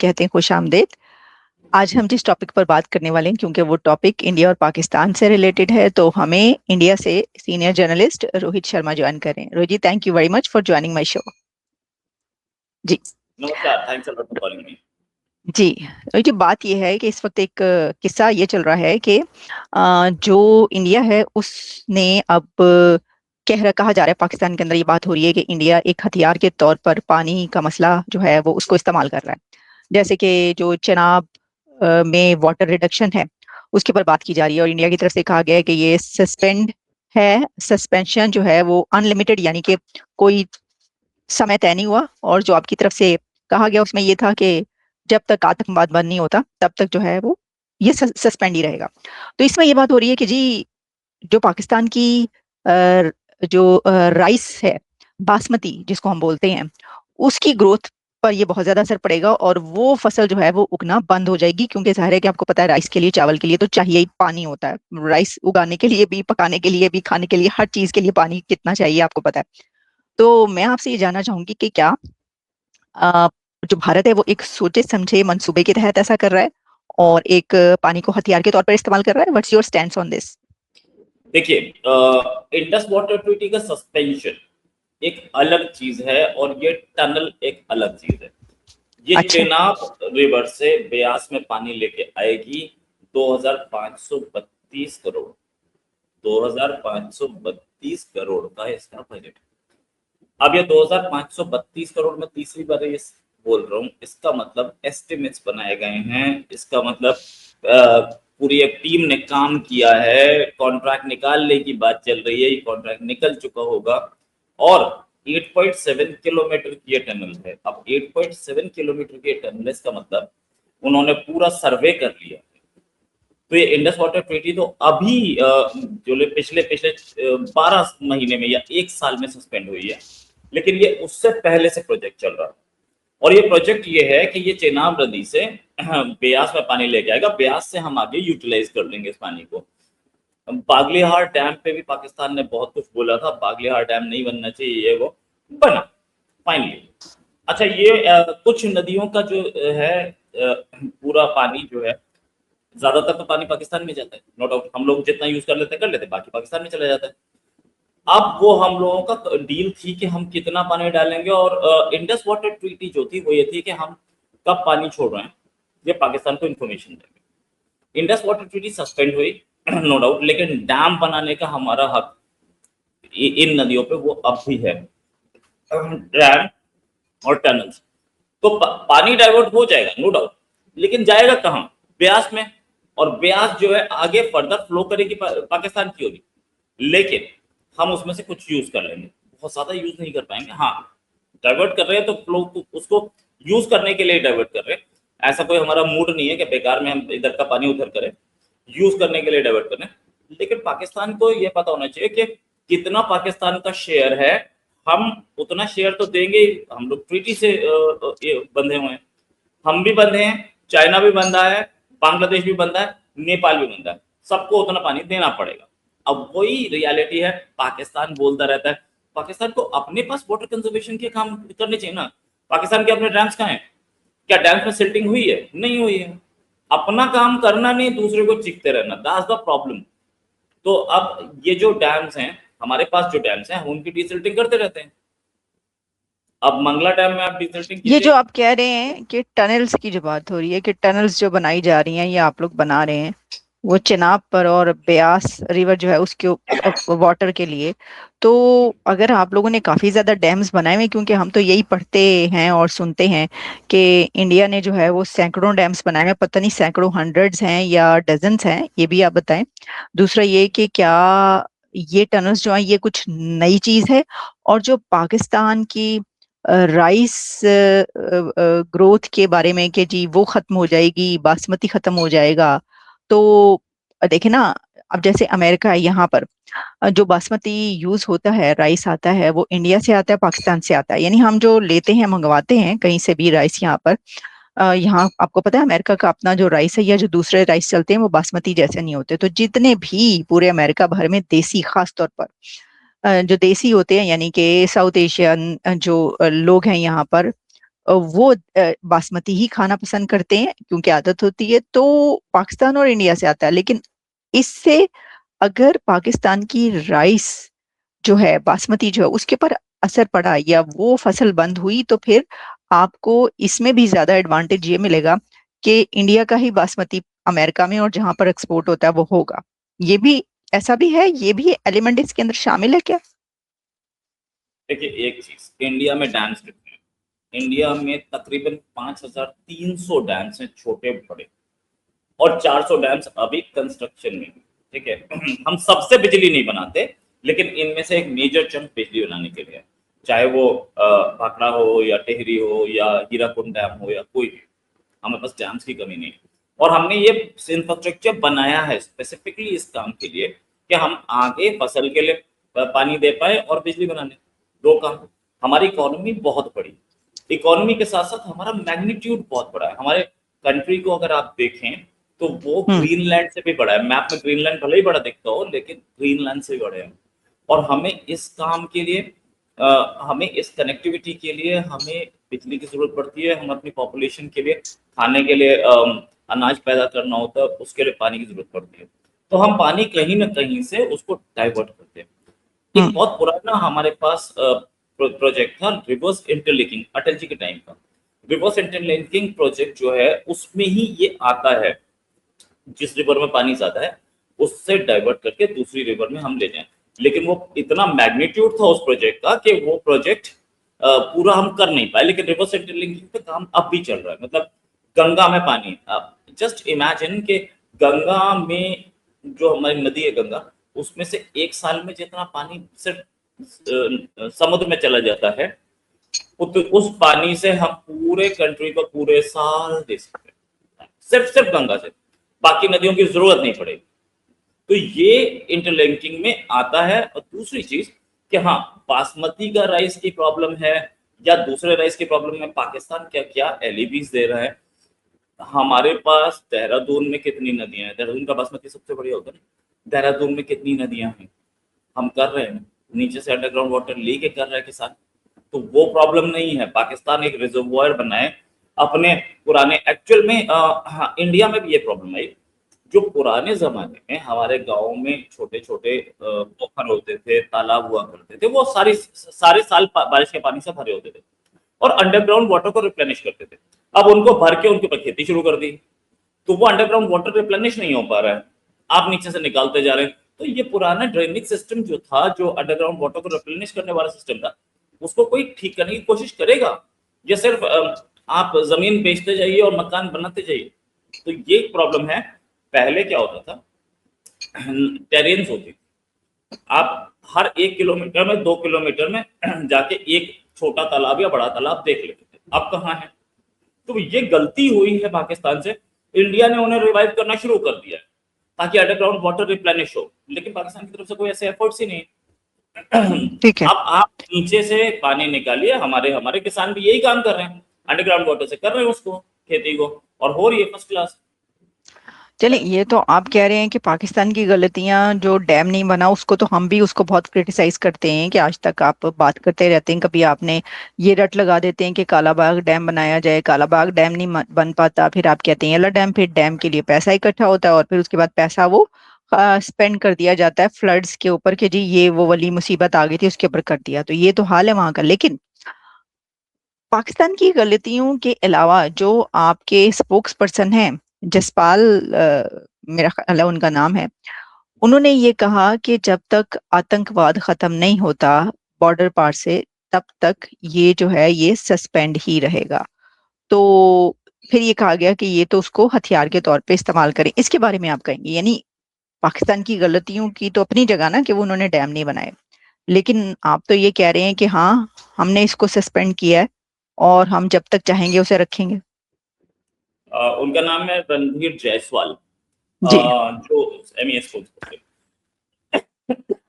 कहते हैं खुश आमदेद। आज हम जिस टॉपिक पर बात करने वाले हैं, क्योंकि वो टॉपिक इंडिया और पाकिस्तान से रिलेटेड है, तो हमें इंडिया से senior journalist Rohit Sharma join करें। Rohit ji, thank you very much for joining my show. जी नमस्कार, thanks a lot for calling me. जी रोहित जी, बात यह है कि इस वक्त एक किस्सा ये चल रहा है कि जो इंडिया है उसने अब कहा जा रहा है, पाकिस्तान के अंदर ये बात हो रही है कि इंडिया एक हथियार के तौर पर पानी का मसला जो है वो उसको इस्तेमाल कर रहा है। जैसे कि जो चेनाब में वाटर रिडक्शन है उसके ऊपर बात की जा रही है, और इंडिया की तरफ से कहा गया है कि ये सस्पेंड है। सस्पेंशन जो है वो अनलिमिटेड, यानी कि कोई समय तय नहीं हुआ, और जो आपकी तरफ से कहा गया उसमें ये था कि जब तक आतंकवाद बंद नहीं होता तब तक जो है वो ये सस्पेंड ही रहेगा। तो इसमें ये बात हो रही है कि जी, जो पाकिस्तान की जो राइस है, बासमती जिसको हम बोलते हैं, उसकी ग्रोथ पर ये बहुत ज्यादा असर पड़ेगा, और वो फसल जो है वो उगना बंद हो जाएगी। क्योंकि जाहिर है कि आपको पता है, राइस के लिए, चावल के लिए तो चाहिए ही पानी होता है। राइस उगाने के लिए भी, पकाने के लिए भी, खाने के लिए, हर चीज के लिए पानी कितना चाहिए आपको पता है। तो मैं आपसे ये जानना चाहूंगी कि क्या अ, जो भारत है वो एक सोचे समझे मंसूबे के तहत ऐसा कर रहा है और एक पानी को हथियार के तौर पर इस्तेमाल कर रहा है? What's your stand on this? देखिए, इंडस वाटर ट्रीटी का सस्पेंशन एक अलग चीज है और ये टनल एक अलग चीज है। ये अच्छा। चेनाब रिवर से ब्यास में पानी लेके आएगी 2532 करोड़। 2532 करोड़ का इसका बजट। अब ये 2532 करोड़ में तीसरी बार ये बोल रहा हूँ, इसका मतलब एस्टिमेट्स बनाए गए हैं। इसका मतलब पूरी एक टीम ने काम किया है, कॉन्ट्रैक्ट निकालने की बात चल रही है, ये कॉन्ट्रैक्ट निकल चुका होगा। और 8.7 किलोमीटर की ये टनल है। अब 8.7 किलोमीटर की टनल, इसका मतलब उन्होंने पूरा सर्वे कर लिया। तो ये इंडस वाटर ट्रीटी तो अभी जो पिछले पिछले 12 महीने में या 1 साल में सस्पेंड हुई है, लेकिन ये उससे पहले से प्रोजेक्ट चल रहा है। और ये प्रोजेक्ट ये है कि ये चेनाब नदी से ब्यास में पानी लेके आएगा, ब्यास से हम आगे यूटिलाइज कर लेंगे इस पानी को। बागलिहार डैम पे भी पाकिस्तान ने बहुत कुछ बोला था, बागलिहार डैम नहीं बनना चाहिए, ये वो बना फाइनली। अच्छा, ये कुछ नदियों का जो है पूरा पानी जो है, ज्यादातर तो पानी पाकिस्तान में जाता है, नो डाउट। हम लोग जितना यूज कर लेते हैं कर लेते हैं, बाकी पाकिस्तान में चला जाता है। अब वो हम लोगों का डील थी कि हम कितना पानी डालेंगे, और इंडस वाटर ट्रीटी जो थी वो ये थी कि हम कब पानी छोड़ रहे हैं ये पाकिस्तान को इन्फॉर्मेशन देंगे। इंडस वाटर ट्रीटी सस्पेंड हुई नो डाउट, लेकिन डैम बनाने का हमारा हक इन नदियों पे वो अब भी है। डैम और टनल्स तो पानी डाइवर्ट हो जाएगा नो डाउट, लेकिन जाएगा कहाँ? ब्यास में। और ब्यास जो है आगे फर्दर फ्लो करेगी पाकिस्तान की ओर, लेकिन हम उसमें से कुछ यूज कर लेंगे, बहुत ज्यादा यूज नहीं कर पाएंगे। हाँ, डाइवर्ट कर रहे हैं तो फ्लो उसको यूज करने के लिए डाइवर्ट कर रहे हैं। ऐसा कोई हमारा मूड नहीं है कि बेकार में हम इधर का पानी उधर करें, यूज करने के लिए डाइवर्ट करें। लेकिन पाकिस्तान को यह पता होना चाहिए कि कितना पाकिस्तान का शेयर है, हम उतना शेयर तो देंगे ही। हम लोग ट्रीटी से बंधे हुए हैं, हम भी बंधे हैं, चाइना भी बंधा है, बांग्लादेश भी बंधा है, नेपाल भी बंधा है, सबको उतना पानी देना पड़ेगा। अब वही रियलिटी है। पाकिस्तान बोलता रहता है, पाकिस्तान को अपने पास वाटर कंजर्वेशन के काम करने चाहिए ना। पाकिस्तान के अपने डैम्स कहाँ हैं? क्या डैम्स में सिल्टिंग हुई है? नहीं हुई है। अपना काम करना नहीं, दूसरे को चीखते रहना, दैट्स द प्रॉब्लम। तो अब ये जो डैम्स हैं, हमारे पास जो डैम्स हैं, हम उनकी डिसिल्टिंग करते रहते हैं। अब मंगला डैम में आप डिसिल्टिंग ये जो कीजिए। आप कह रहे हैं कि टनल्स की जो बात हो रही है, कि टनल्स जो बनाई जा रही हैं, ये आप लोग बना रहे हैं वो चिनाब पर और ब्यास रिवर जो है उसके वाटर के लिए, तो अगर आप लोगों ने काफी ज्यादा डैम्स बनाए हुए, क्योंकि हम तो यही पढ़ते हैं और सुनते हैं कि इंडिया ने जो है वो सैकड़ों डैम्स बनाए हैं, पता नहीं सैकड़ों, हंड्रेड्स हैं या डजन्स हैं, ये भी आप बताएं। दूसरा ये कि क्या ये टनल्स जो है ये कुछ नई चीज है? और जो पाकिस्तान की राइस ग्रोथ के बारे में कि जी वो खत्म हो जाएगी, बासमती खत्म हो जाएगा, तो देखे ना, अब जैसे अमेरिका है, यहाँ पर जो बासमती यूज होता है, राइस आता है, वो इंडिया से आता है, पाकिस्तान से आता है। यानी हम जो लेते हैं, मंगवाते हैं कहीं से भी राइस यहाँ पर, यहाँ आपको पता है अमेरिका का अपना जो राइस है या जो दूसरे राइस चलते हैं वो बासमती जैसे नहीं होते। तो जितने भी पूरे अमेरिका भर में देसी, खास तौर पर जो देसी होते हैं, यानी कि साउथ एशियन जो लोग हैं यहाँ पर, वो बासमती ही खाना पसंद करते हैं क्योंकि आदत होती है, तो पाकिस्तान और इंडिया से आता है। लेकिन इससे अगर पाकिस्तान की राइस जो है, बासमती जो है, उसके पर असर पड़ा या वो फसल बंद हुई, तो फिर आपको इसमें भी ज्यादा एडवांटेज ये मिलेगा कि इंडिया का ही बासमती अमेरिका में और जहां पर एक्सपोर्ट होता है वो होगा। ये भी, ऐसा भी है, ये भी एलिमेंट इसके अंदर शामिल है क्या? देखिए एक चीज, इंडिया में डैम्स कितने हैं? इंडिया में तकरीबन 5,300 डैम्स हैं, छोटे बड़े, और 400 डैम्स अभी कंस्ट्रक्शन में हैं, ठीक है। हम सबसे बिजली नहीं बनाते, लेकिन इनमें से एक मेजर चंक बिजली बनाने के लिए है। चाहे वो भाखड़ा हो या टेहरी हो या हीराकुंड डैम हो या कोई भी, हमें बस डैम्स की कमी नहीं है। और हमने ये इंफ्रास्ट्रक्चर बनाया है स्पेसिफिकली इस काम के लिए कि हम आगे फसल के लिए पानी दे पाए और बिजली बनाने, दो काम। हमारी इकोनॉमी बहुत बड़ी, इकोनॉमी के साथ साथ हमारा मैग्नीट्यूड बहुत बड़ा है। हमारे कंट्री को अगर आप देखें तो वो हम्म। ग्रीनलैंड से भी बड़ा है। मैप में ग्रीनलैंड भले ही बड़ा दिखता हो, लेकिन ग्रीनलैंड से भी बड़े हैं। और हमें इस काम के लिए हमें इस कनेक्टिविटी के लिए हमें बिजली की जरूरत पड़ती है। हम अपनी पॉपुलेशन के लिए, खाने के लिए अनाज पैदा करना होता है, उसके लिए पानी की जरूरत पड़ती है। तो हम पानी कहीं ना कहीं से उसको डाइवर्ट करते हैं। एक हम्म। बहुत पुराना हमारे पास प्रोजेक्ट था, रिवर्स इंटरलिंकिंग, अटल जी के टाइम का। रिवर्स इंटरलिंकिंग प्रोजेक्ट जो है उसमें ही ये आता है, जिस रिवर में पानी ज्यादा है उससे डाइवर्ट करके दूसरी रिवर में हम ले जाएं। लेकिन वो इतना मैग्नीट्यूड था उस प्रोजेक्ट का कि वो प्रोजेक्ट पूरा हम कर नहीं पाए। लेकिन रिवर्स इंटरलिंकिंग पे काम अब भी चल रहा है। मतलब गंगा में पानी, आप जस्ट इमेजिन कि गंगा में, जो हमारी नदी है गंगा, उसमें से एक साल में जितना पानी सिर्फ समुद्र में चला जाता है, उस पानी से हम पूरे कंट्री को पूरे साल दे सकते हैं, सिर्फ सिर्फ गंगा से। बाकी नदियों की जरूरत नहीं पड़ेगी। तो ये इंटरलिंकिंग में आता है। और दूसरी चीज कि हाँ, बासमती का राइस की प्रॉब्लम है या दूसरे राइस की प्रॉब्लम है, पाकिस्तान क्या क्या एलईबीज दे रहा है। हमारे पास देहरादून में कितनी नदियां हैं? देहरादून का बासमती सबसे बढ़िया होता है ना। देहरादून में कितनी नदियां हैं? हम कर रहे हैं, नीचे से अंडरग्राउंड वाटर लेके कर रहा है किसान। तो वो प्रॉब्लम नहीं है। पाकिस्तान एक रिजर्वोयर बनाए अपने पुराने, एक्चुअल में हाँ, इंडिया में भी ये प्रॉब्लम है। जो पुराने जमाने में हमारे गाँव में छोटे छोटे पोखर होते थे, तालाब हुआ करते थे, वो सारे साल बारिश के पानी से भरे होते थे और अंडरग्राउंड वाटर को रिप्लेनिश करते थे। अब उनको भर के उनके ऊपर खेती शुरू कर दी, तो वो अंडरग्राउंड वाटर रिप्लेनिश नहीं हो पा रहा है, आप नीचे से निकालते जा रहे हैं। तो ये पुराना ड्रेनेज सिस्टम जो था, जो अंडरग्राउंड वाटर को रिप्लेनिश करने वाला सिस्टम था, उसको कोई ठीक करने की कोशिश करेगा? ये सिर्फ आप जमीन बेचते जाइए और मकान बनाते जाइए। तो ये प्रॉब्लम है। पहले क्या होता था, टेरेन्स होती थी, आप हर 1 किलोमीटर में, 2 किलोमीटर में जाके एक छोटा तालाब या बड़ा तालाब देख लेते थे। अब कहाँ है? तो ये गलती हुई है पाकिस्तान से। इंडिया ने उन्हें रिवाइव करना शुरू कर दिया है ताकि अंडरग्राउंड वाटर रिप्लेनिश हो, लेकिन पाकिस्तान की तरफ से कोई ऐसे एफर्ट्स ही नहीं। ठीक है। अब आप नीचे से पानी निकालिए, हमारे हमारे किसान भी यही काम कर रहे हैं, अंडरग्राउंड वाटर से कर रहे हैं उसको, खेती को, और हो रही है फर्स्ट क्लास। चलिए, ये तो आप कह रहे हैं कि पाकिस्तान की गलतियां, जो डैम नहीं बना उसको, तो हम भी उसको बहुत क्रिटिसाइज करते हैं कि आज तक आप बात करते रहते हैं। कभी आपने ये रट लगा देते हैं कि कालाबाग डैम बनाया जाए, कालाबाग डैम नहीं बन पाता, फिर आप कहते हैं येला डैम, फिर डैम के लिए पैसा इकट्ठा होता है और फिर उसके बाद पैसा वो स्पेंड कर दिया जाता है फ्लड्स के ऊपर कि जी ये वो वाली मुसीबत आ गई थी उसके ऊपर कर दिया। तो ये तो हाल है वहां का। लेकिन पाकिस्तान की गलतियों के अलावा जो आपके स्पोक्स पर्सन हैं, जसपाल, मेरा ख्याल है उनका नाम है, उन्होंने ये कहा कि जब तक आतंकवाद खत्म नहीं होता बॉर्डर पार से, तब तक ये जो है ये सस्पेंड ही रहेगा। तो फिर ये कहा गया कि ये तो उसको हथियार के तौर पे इस्तेमाल करें। इसके बारे में आप कहेंगे? यानी पाकिस्तान की गलतियों की तो अपनी जगह ना कि वो उन्होंने डैम नहीं बनाए, लेकिन आप तो ये कह रहे हैं कि हाँ, हमने इसको सस्पेंड किया है और हम जब तक चाहेंगे उसे रखेंगे। उनका नाम है रणधीर जायसवाल, जी। जो एमईएस को।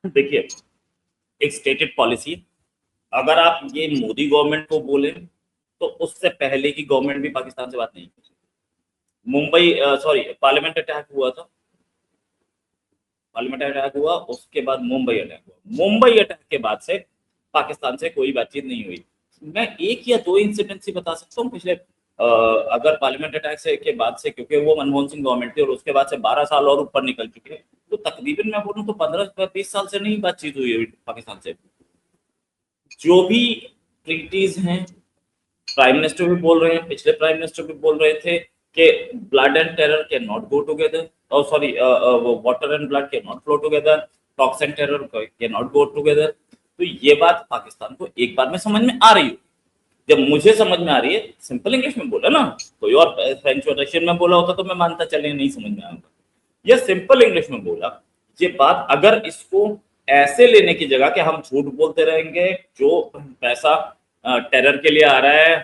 देखिए, एक स्टेटेड पॉलिसी, अगर आप ये मोदी गवर्नमेंट को बोले तो उससे पहले की गवर्नमेंट भी पाकिस्तान से बात नहीं की। मुंबई, सॉरी, पार्लियामेंट अटैक हुआ था, पार्लियामेंट अटैक हुआ, उसके बाद मुंबई अटैक हुआ। मुंबई अटैक के बाद से पाकिस्तान से कोई बातचीत नहीं हुई। मैं एक या दो इंसिडेंट्स ही बता सकता हूँ पिछले अगर पार्लियामेंट अटैक से के बाद से, क्योंकि वो मनमोहन सिंह गवर्नमेंट थी और उसके बाद से 12 साल और ऊपर निकल चुके हैं, तो तकरीबन मैं बोलूँ तो 15-20 साल से नहीं बातचीत हुई है पाकिस्तान से। जो भी ट्रीटीज हैं, प्राइम मिनिस्टर भी बोल रहे हैं, पिछले प्राइम मिनिस्टर भी बोल रहे थे कि blood and terror can not go together, और sorry water and blood can not flow together, talks and terror can not go together. तो ये बात पाकिस्तान को एक बार में समझ में आ रही है। जब मुझे समझ में आ रही है, सिंपल इंग्लिश में बोला ना, कोई और फ्रेंच और रशियन में बोला होता तो मैं मानता, चले नहीं समझ में आऊंगा। ये सिंपल इंग्लिश में बोला। ये बात अगर इसको ऐसे लेने की जगह कि हम झूठ बोलते रहेंगे, जो पैसा टेरर के लिए आ रहा है,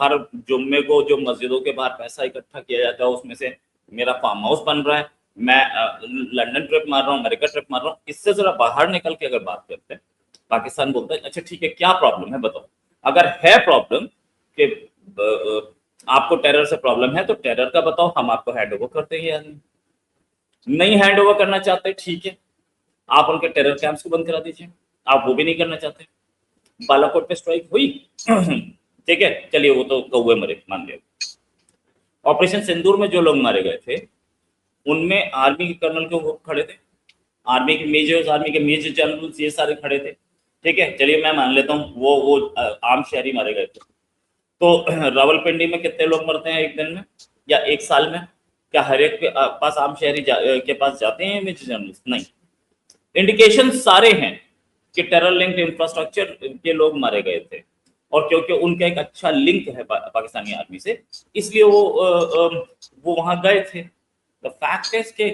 हर जुम्मे को जो मस्जिदों के बाहर पैसा इकट्ठा किया जाता है उसमें से मेरा फार्म हाउस बन रहा है, मैं लंदन ट्रिप मार रहा हूँ, अमेरिका ट्रिप मार रहा हूँ, इससे जरा बाहर निकल के अगर बात करते हैं, पाकिस्तान बोलता है अच्छा ठीक है क्या प्रॉब्लम है बताओ। अगर है प्रॉब्लम कि आपको टेरर से प्रॉब्लम है तो टेरर का बताओ, हम आपको हैंड ओवर करते हैं या नहीं हैंड ओवर करना चाहते, ठीक है आप उनके टेरर कैंप्स को बंद करा दीजिए, आप वो भी नहीं करना चाहते, बालाकोट पे स्ट्राइक हुई ठीक है चलिए वो तो कौवे मरे मान लिया। ऑपरेशन सिंदूर में जो लोग मारे गए थे उनमें आर्मी के कर्नल क्यों खड़े थे, आर्मी के मेजर्स, आर्मी के मेजर जनरल्स, ये सारे खड़े थे, ठीक है चलिए मैं मान लेता हूँ वो आम शहरी मारे गए थे। तो रावलपिंडी में कितने लोग मरते हैं एक दिन में या एक साल में, क्या हर एक के पास आम शहरी के पास जाते हैं मेजर जनरल्स? नहीं। इंडिकेशन सारे हैं कि टेरर लिंक्ड इंफ्रास्ट्रक्चर के लोग मारे गए थे, और क्योंकि उनका एक अच्छा लिंक है पाकिस्तानी आर्मी से, इसलिए वो वहां गए थे। द फैक्ट इज कि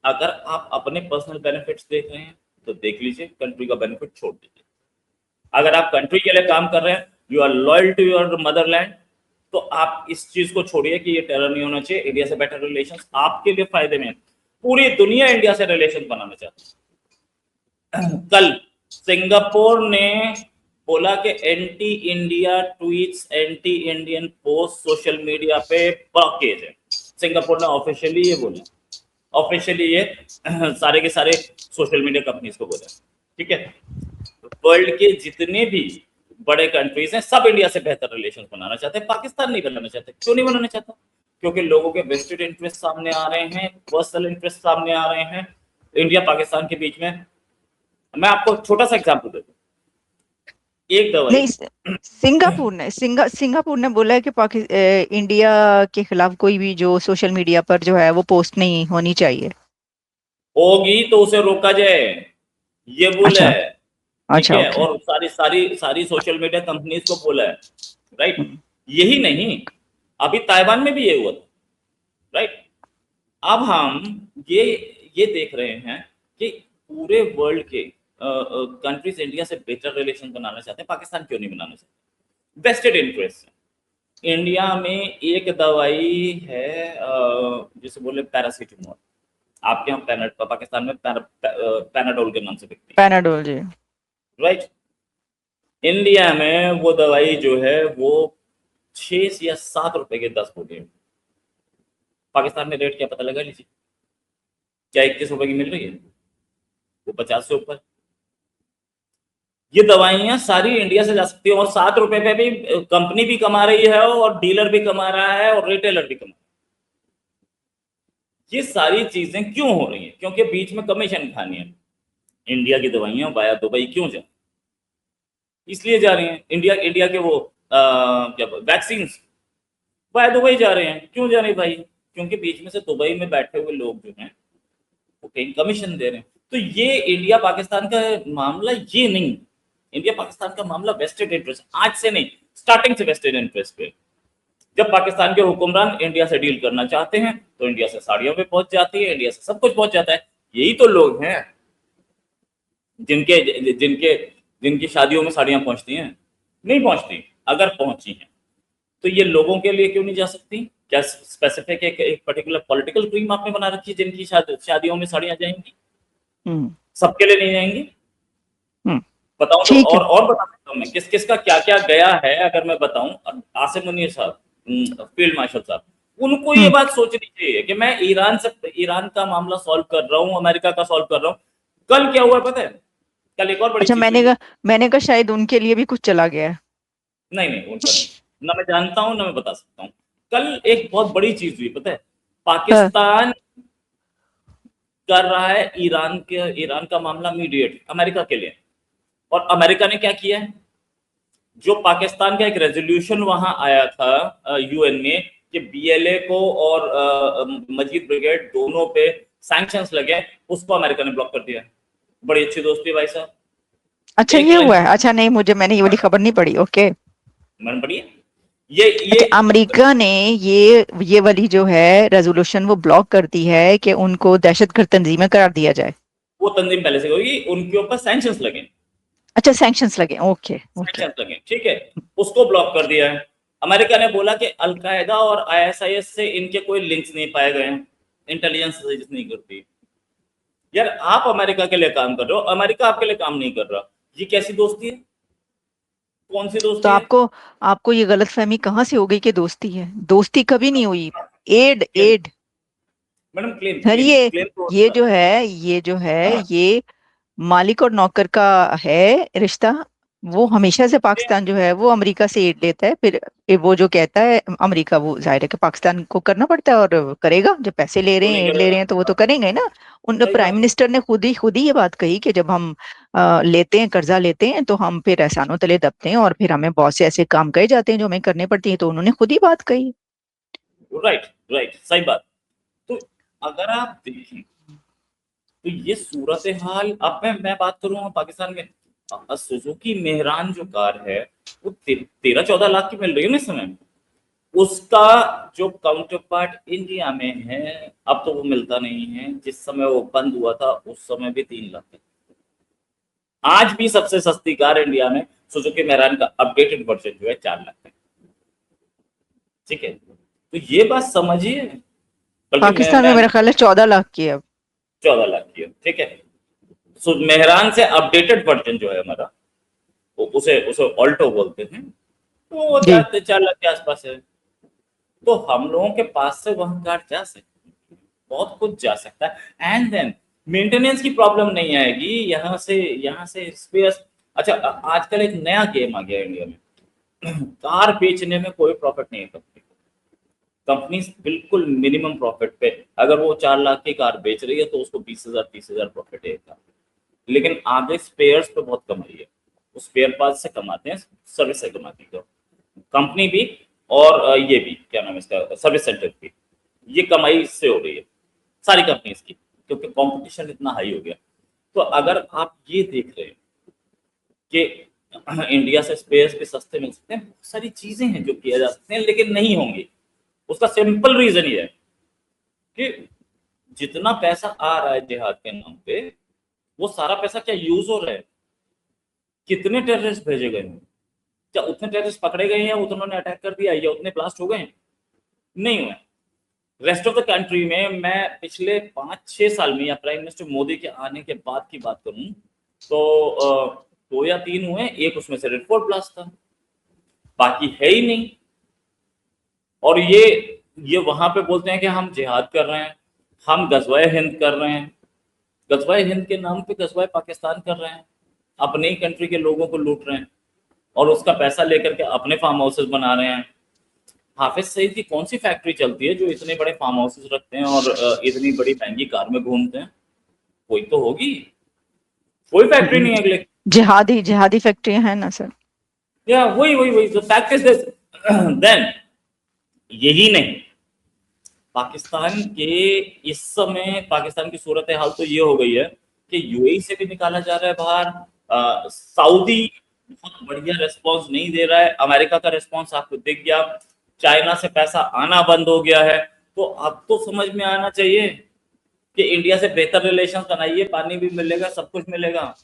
अगर आप अपने पर्सनल बेनिफिट्स देख रहे हैं तो देख लीजिए, कंट्री का बेनिफिट छोड़ दीजिए। अगर आप कंट्री के लिए काम कर रहे हैं, you are loyal to your motherland, तो आप इस चीज को छोड़िए कि ये टेरर नहीं होना चाहिए, इंडिया से बेटर रिलेशन आपके लिए फायदे में। पूरी दुनिया इंडिया से रिलेशन बनाना चाहती है। कल सिंगापुर ने बोला कि anti India tweets, anti Indian post social media पे ब्लॉकेज है। सिंगापुर ने ऑफिशियली ये बोला, ऑफिशियली ये सारे के सारे सोशल मीडिया कंपनीज को बोला, ठीक है। वर्ल्ड के जितने भी बड़े कंट्रीज हैं सब इंडिया से बेहतर रिलेशन बनाना चाहते हैं, पाकिस्तान नहीं बनाना चाहते। क्यों नहीं बनाना चाहता? क्योंकि लोगों के वेस्टेड इंटरेस्ट सामने आ रहे हैं, पर्सनल इंटरेस्ट सामने आ रहे हैं इंडिया पाकिस्तान के बीच में। मैं आपको छोटा सा एग्जांपल देता हूँ, एक दवाई। नहीं, सिंगापुर ने बोला है कि इंडिया के खिलाफ कोई भी जो सोशल मीडिया पर जो है वो पोस्ट नहीं होनी चाहिए। होगी तो उसे रोका जाए, ये बोला अच्छा। है, ठीक अच्छा, है। ओके। और सारी सारी सारी सोशल मीडिया कंपनीज को बोला है, राइट। हम्म। यही नहीं, अभी ताइवान में भी ये हुआ था, राइट। अब हम ये ये देख रहे हैं कि पूरे वर्ल्ड के कंट्रीज इंडिया से बेटर रिलेशन बनाना चाहते हैं, पाकिस्तान क्यों नहीं बनाना चाहते? Vested interest. इंडिया में एक दवाई है जिसे बोले पैरासीटामोल, आपके यहाँ पाकिस्तान में पैनाडोल के नाम से बिकती है, पैनाडोल जी। राइट। इंडिया में वो दवाई जो है वो 6 या 7 रुपए के 10 हो गए। पाकिस्तान में रेट क्या पता लगा लीजिए, क्या 21 रुपए की मिल रही है? वो 50 से ऊपर। ये दवाइयां सारी इंडिया से जा सकती है, और 7 रुपए पे भी कंपनी भी कमा रही है और डीलर भी कमा रहा है और रिटेलर भी कमा रहा है। ये सारी चीजें क्यों हो रही हैं? क्योंकि बीच में कमीशन खानी है। इंडिया की दवाइयां वाया दुबई क्यों जा, इसलिए जा रही हैं। इंडिया इंडिया के वो क्या वैक्सीन वाया दुबई जा रहे हैं, क्यों जा रहे हैं भाई? क्योंकि बीच में से दुबई में बैठे हुए लोग जो हैं वो कहीं कमीशन दे रहे हैं। तो ये इंडिया पाकिस्तान का मामला ये नहीं, इंडिया पाकिस्तान का मामला वेस्टेड इंटरेस्ट, आज से नहीं, स्टार्टिंग से वेस्टेड इंटरेस्ट पे। जब पाकिस्तान के हुक्मरान इंडिया से डील करना चाहते हैं तो इंडिया से साड़ियों पे पहुंच जाती है, इंडिया से सब कुछ पहुंच जाता है। यही तो लोग हैं जिनके जिनके जिनकी शादियों में साड़ियां पहुंचती हैं, नहीं पहुंचती। अगर पहुंची हैं तो ये लोगों के लिए क्यों नहीं जा सकती? क्या स्पेसिफिक एक पर्टिकुलर पॉलिटिकल क्रीम आपने बना रखी है जिनकी शादियों में साड़ियां जाएंगी? हम्म। सबके लिए नहीं जाएंगी। हम्म। बताऊं तो ठीक है। और बता सकता हूं मैं किस किस का क्या क्या गया है। अगर मैं बताऊं, आसिम मुनीर साहब, फील्ड मार्शल साहब, उनको ये हम्म। बात सोचनी चाहिए कि मैं ईरान का मामला सॉल्व कर रहा हूं, अमेरिका का सॉल्व कर रहा हूं। कल क्या हुआ पता है? कल एक और बड़ी अच्छा, चीज हुई है। मैंने कहा शायद उनके लिए भी कुछ चला गया है। नहीं नहीं, उनका नहीं, ना मैं जानता हूं ना मैं बता सकता हूं। कल एक बहुत बड़ी चीज हुई पता है, हाँ, पाकिस्तान कर रहा है ईरान का मामला मीडिएट अमेरिका के लिए, और अमेरिका ने क्या किया है, जो पाकिस्तान का एक रेजोल्यूशन वहां आया था यूएन में कि बीएलए को और मजीद ब्रिगेड दोनों पे सैंक्शंस लगे, उसको अमेरिका ने ब्लॉक कर दिया। बड़ी अच्छी दोस्ती है भाई साहब। अच्छा एक ये लाइन हुआ है, अच्छा नहीं मुझे, मैंने ये वाली खबर नहीं पढ़ी। ओके। मन पड़ी है ये अच्छा, अमेरिका ने ये वाली जो है रेजोल्यूशन वो ब्लॉक करती है कि उनको दहशतगर्द तंजीमें करार दिया जाए। वो तंजीम पहले से होगी, उनके ऊपर सैंक्शंस लगे, अच्छा, सैंक्शंस लगे। Okay okay. सैंक्शंस लगे, ठीक है, उसको ब्लॉक कर दिया है। अमेरिका ने बोला कि अलकायदा और आईएसआईएस से इनके कोई लिंक्स नहीं पाए गए हैं, इंटेलिजेंस सजेस्ट नहीं करती। यार आप अमेरिका के लिए काम कर रहे हो, अमेरिका आपके लिए काम नहीं कर रहा, ये कैसी दोस्ती है, कौन सी तो दोस्ती है? आपको आपको ये गलतफहमी कहाँ से हो गई कि दोस्ती है? दोस्ती कभी नहीं हुई। Add claim, add. Madam claim sir claim ये क्लेम तो ये होता जो है ये जो है है। ये मालिक और नौकर का है रिश्ता। वो हमेशा से पाकिस्तान जो है वो अमेरिका से एड लेता है, फिर वो जो कहता है अमेरिका, वो जाहिर है कि पाकिस्तान को करना पड़ता है और करेगा। जब पैसे ले रहे क्यों नहीं हैं, एड ले करेगा? रहे हैं, तो वो तो करेंगे ना। उन सही प्राइम बात। मिनिस्टर ने खुद ही ये बात कही कि जब हम लेते हैं, कर्जा लेते हैं, तो हम फिर एहसानों तले दबते हैं और फिर हमें बहुत से ऐसे काम कहे जाते हैं जो हमें करने पड़ती हैं। तो उन्होंने खुद ही बात कही। राइट राइट, सही बात। तो अगर आप देखें तो ये सूरत हाल, अब मैं बात करूंगा पाकिस्तान में, सुजुकी मेहरान जो कार है वो 13-14 लाख की मिल रही है ना इस समय। उसका जो काउंटर पार्ट इंडिया में है, अब तो वो मिलता नहीं है, जिस समय वो बंद हुआ था उस समय भी 3 लाख की। आज भी सबसे सस्ती कार इंडिया में सुजुकी मेहरान का अपडेटेड वर्जन जो है 4 लाख का। ठीक है, तो ये बात समझिए। बल्कि मैं पाकिस्तान में मैं मेरा ख्याल है 14 लाख की है अब। 14 लाख की है, ठीक है। सो मेहरान से अपडेटेड वर्जन जो है हमारा, उसे उसे ऑल्टो बोलते हैं, तो वो जी। 4 लाख के आसपास है। तो हम लोगों के पास से वहां कार जा सकती है, बहुत कुछ जा सकता है, एंड देन मेंटेनेंस की प्रॉब्लम नहीं आएगी। यहाँ से स्पेस। अच्छा, आजकल एक नया गेम आ गया इंडिया में, कार बेचने में कोई प्रॉफिट नहीं है कंपनी को। कंपनी बिल्कुल मिनिमम प्रॉफिट पे, अगर वो 4 लाख की कार बेच रही है तो उसको 20,000 30,000 प्रॉफिट है कार। लेकिन आगे स्पेयर्स पे बहुत कमाई है, वो स्पेयर पार्ट से कमाते हैं, सर्विस से कमाती है कंपनी भी, और ये भी क्या नाम है इसका, सर्विस सेंटर भी। ये कमाई इससे हो रही है सारी कंपनीज की, क्योंकि कंपटीशन इतना हाई हो गया। तो अगर आप ये देख रहे हैं कि इंडिया से स्पेयर्स भी सस्ते मिल सकते हैं, बहुत सारी चीजें हैं जो किया जा सकते हैं, लेकिन नहीं होंगी। उसका सिंपल रीजन ये है कि जितना पैसा आ रहा है जिहाद के नाम पे, वो सारा पैसा क्या यूज हो रहा है? कितने टेररिस्ट भेजे गए हैं? क्या उतने टेररिस्ट पकड़े गए हैं, उन्होंने अटैक कर दिया, या उतने ब्लास्ट हो गए हैं? नहीं हुए। रेस्ट ऑफ द कंट्री में मैं पिछले 5-6 साल में, या प्राइम मिनिस्टर मोदी के आने के बाद की बात करूं, तो 2 या 3 हुए, एक उसमें से रेड फोर्ट ब्लास्ट था, बाकी है ही नहीं। और ये वहां पे बोलते हैं कि हम जिहाद कर रहे हैं, हम गजवाए हिंद कर रहे हैं। गजवाए हिंद के नाम पे गजवाए पाकिस्तान कर रहे हैं, अपने ही कंट्री के लोगों को लूट रहे हैं, और उसका पैसा लेकर के अपने फार्म हाउसेस बना रहे हैं। हाफिज सईद की कौन सी फैक्ट्री चलती है जो इतने बड़े फार्म हाउसेस रखते हैं और इतनी बड़ी महंगी कार में घूमते हैं? कोई तो होगी, कोई फैक्ट्री नहीं है अगले। जिहादी जिहादी फैक्ट्रियां हैं ना सर। या वही वही वही, the fact is this. Then यही नहीं, पाकिस्तान के इस समय पाकिस्तान की सूरत हाल तो ये हो गई है कि यूएई से भी निकाला जा रहा है बाहर, सऊदी बहुत बढ़िया रिस्पॉन्स नहीं दे रहा है, अमेरिका का रिस्पॉन्स आपको दिख गया, चाइना से पैसा आना बंद हो गया है। तो अब तो समझ में आना चाहिए कि इंडिया से बेहतर रिलेशन बनाइए, पानी भी मिलेगा, सब कुछ मिलेगा।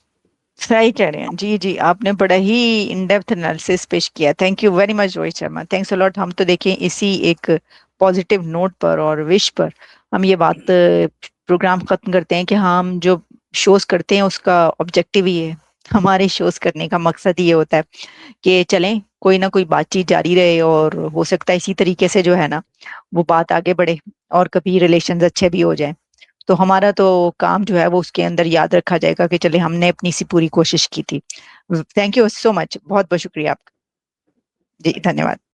सही कह रहे हैं जी जी, आपने बड़ा ही इन डेप्थ एनालिसिस पेश किया। Thank you very much Rohit Sharma, thanks a lot. हम तो देखें इसी एक पॉजिटिव नोट पर और विश पर हम ये बात प्रोग्राम खत्म करते हैं कि हम जो शोज करते हैं उसका ऑब्जेक्टिव ही है, हमारे शोज करने का मकसद ही ये होता है कि चलें कोई ना कोई बातचीत जारी रहे, और हो सकता है इसी तरीके से जो है ना वो बात आगे बढ़े और कभी रिलेशंस अच्छे भी हो जाएं। तो हमारा तो काम जो है वो उसके अंदर याद रखा जाएगा कि चले हमने अपनी सी पूरी कोशिश की थी। थैंक यू सो मच, बहुत बहुत शुक्रिया आपका। जी, धन्यवाद।